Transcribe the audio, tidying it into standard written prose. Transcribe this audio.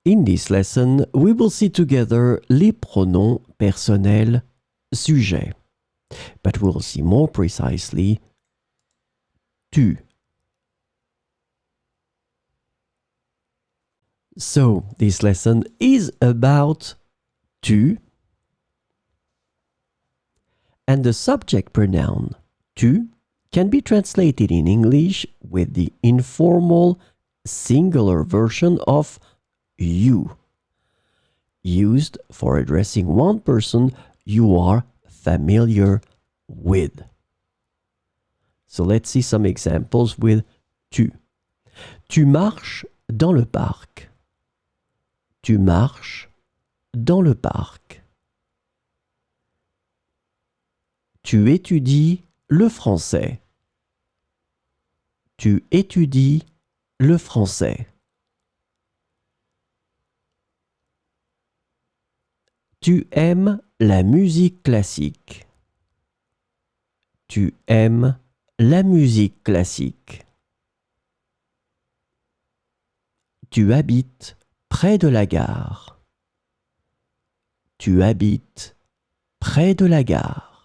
In this lesson, we will see together les pronoms personnels sujets, but we'll see more precisely tu. So, this lesson is about tu and the subject pronoun tu can be translated in English with the informal singular version of you, used for addressing one person you are familiar with. So let's see some examples with tu. Tu marches dans le parc. Tu marches dans le parc. Tu étudies le français. Tu étudies le français. Tu aimes la musique classique. Tu aimes la musique classique. Tu habites près de la gare. Tu habites près de la gare.